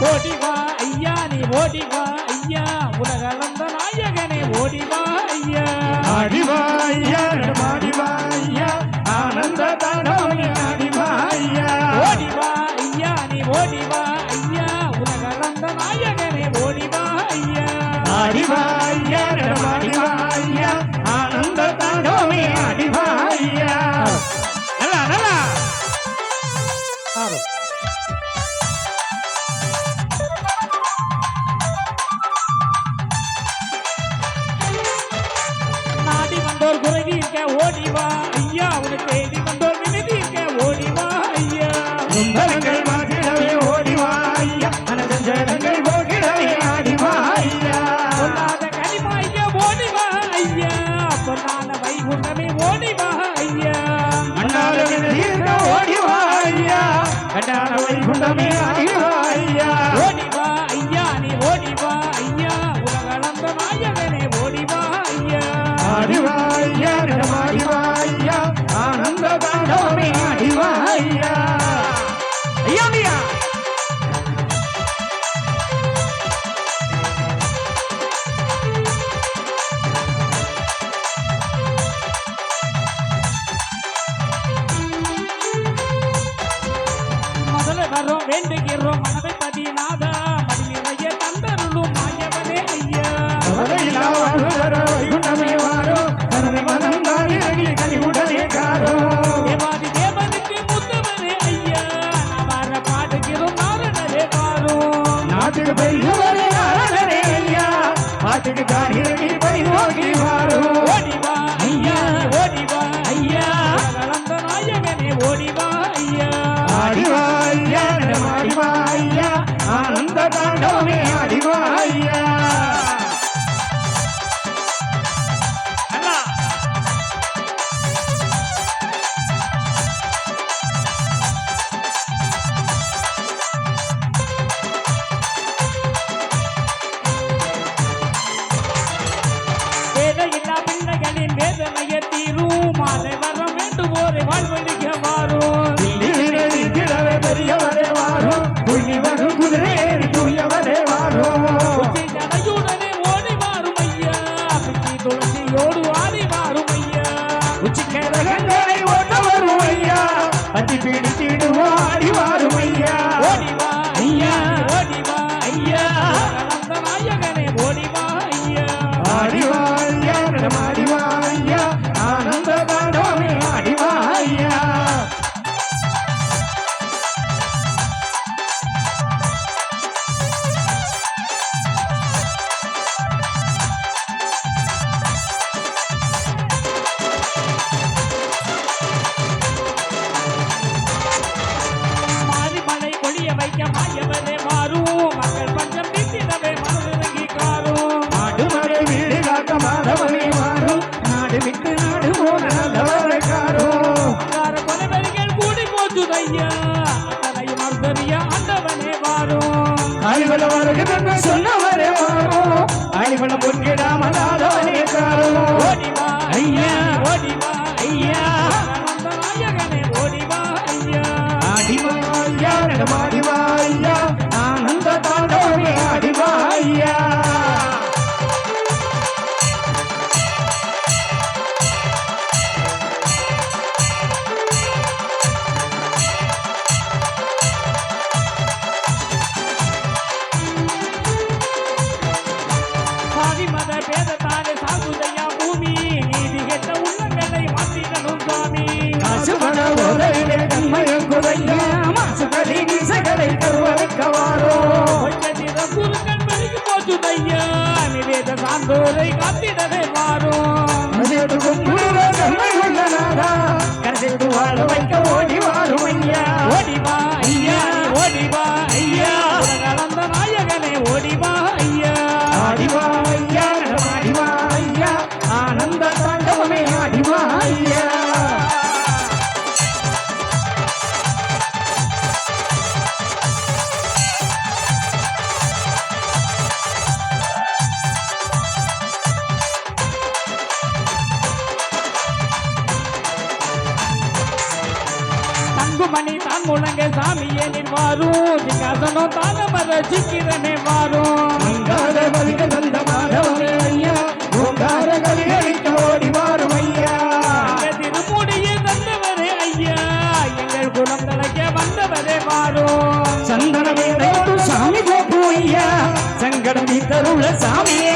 ஓடிவா ஐயா நீ ஓடிவா ஐயா உலகளந்த நாயகனே ஓடிவா ஐயா ஆடிவா ஐயா ஆடிவா ஐயா ஆனந்த தாண்டவமே ஆடிவா ஐயா ஓடிவா ஐயா நீ ஓடிவா ஐயா உலகளந்த நாயகனே ஓடிவா ஐயா ஆடிவா ஐயா ஆடிவா ஐயா ஆனந்த தாண்டவமே ஆடிவா ஐயா நல்லா நல்லா நாடி வந்தோர் குறைவி இருக்க ஓடிவா ஐயா உனக்கு தேடி வந்தோர் வினதி இருக்க ஓடிவா ஐயா சுந்தரங்கள் மாற்றிடவே ஓடிவா ஐயா அனதஞ்சனங்கள் போகிடவே ஆடிவா ஐயா பொன்னாத கனிமா ஐயா ஓடிவா ஐயா பொன்னான வைகுண்டமே ஓடிவா ஐயா அண்ணாவின் தீர்க்க ஓடிவா ஐயா கண்டான வைகுண்டமே ஆடிவா ஐயா ஓடிவா ஐயா நீ ஓடிவா ஐயா உலகளந்த நாயகனே ஓடிவா ஐயா ஆடிவா ஐயா ஆடிவா ஐயா ஆனந்த தாண்டவமே ஆடிவா ஐயா ஐயா ஐயா முதல்ல வரோம் வேண்டுகிறோம் மனதை பதினாதா மதி நிறைய தந்தருளும் மாயவனே ஐயா அவரையிலா வாழ்வர வைகுண்டமே வாரோ தனது மனம் தானிறங்கி கனிவுடனே காரோ தேவாதி தேவனுக்கு முத்தவனே ஐயா நவார பாடுகிறோம் நாரணரே பாரும் நாட்டுக்கு பெரியவரே நாரணரே ஐயா பாட்டுக்கு தானிறங்கி பரிநோக்கி வாரோ ஓடிவா ஐயா ஓடிவா ஐயா உலகளந்த நாயகனே ஓடிவா ஐயா ஆடிவா ஐயா ஆடிவா ஐயா ஆனந்த தாண்டவமே ஆடிவா ஐயா வேதையில்லா பிள்ளைகளின் வேதனைய தீரும் மாலை வர வேண்டுவோரை வாழ்வழிக்க வாரும் கிழவே பெரியவரே வாரோ புள்ளி வரும் குதிரையேறி தூயவரே வாரோ உச்சி ஜடையுடனே ஓடி வாரும் ஐயா பிச்சி துளசியோடு ஆடி வாரும் ஐயா உச்சிக்கரகங்களை ஓட்ட வரும் ஐயா அத்தி பிடித்திடுவோம் ஆடி வாரும் ஐயா ஓடிவா ஐயா ஓடிவா ஐயா உலகளந்த நாயகனே ஓடிவா ஐயா ஆடிவா ஐயா ஆடிவா ஐயா ஆனந்த தாண்டவமே ஆடிவா ஐயா மாரிமலை கொடிய வைக்க மாயவரே மாறும் மக்கள் பஞ்சம் நீட்டிடவே மனதிறங்கி காரும் ஆடுமறை வீடு காக்க மாதவனே வாரும் நாடு விட்டு நாடு போன நல்லவரை காரோ அங்கார கொலைவெறிகள் கூடி போச்சுதையா அத்தனையும் அர்த்தறிய ஆண்டவனே வாரும் அறிவல வருகிறது சொன்னவரே வாரோ அறிவல பொன்கிடாமல் ஆதவனே காரோ ஓடிவா ஐயா ஓடிவா ஐயா உலகளந்த நாயகனே ஓடிவா ஐயா ஆடிவா ஐயா ஆடிவா ஐயா ஆனந்த தாண்டவமே ஆடிவா ஐயா சாதி மத பேதத்தாலே சாகுதையா பூமி நீதி கெட்ட உள்ளங்களை மாற்றிடணும் சுவாமி காசுபட உதவிலே கண்மயம் குறையா மாசுகளி நீசகளை கருவறுக்க வாரோ கொஞ்ச குருக்கள் பெருகி போச்சுதையா நிவேத சான்றோரை காத்திடவே வாரும் அசேது கும்புற கண்மை உள்ள நாடா கரைசேது வாழ வைக்க ஓடி வாரும் ஐயா ஓடிவா ஐயா ஓடிவா ஐயா உலகளந்த நாயகனே ஓடிவா ஐயா ஆடிவா ஐயா ஆடிவா ஐயா ஆனந்த தாண்டவமே ஆடிவா ஐயா முழங்க சாமியே நீர் வாரும் சிங்காசனம் தாங்க மர சிக்கிரனே வாரும் அங்காத பதிக தந்த மாதவரே ஐயா ஓங்கார கலியளிக்க ஓடி வாரும் ஐயா எங்க திருமுடியை தந்தவரே ஐயா எங்கள் குலம் தலைக்க வந்தவரே வாரும் சந்தனமே சாமி கோப்பு ஐயா சங்கடம் தருள சாமியே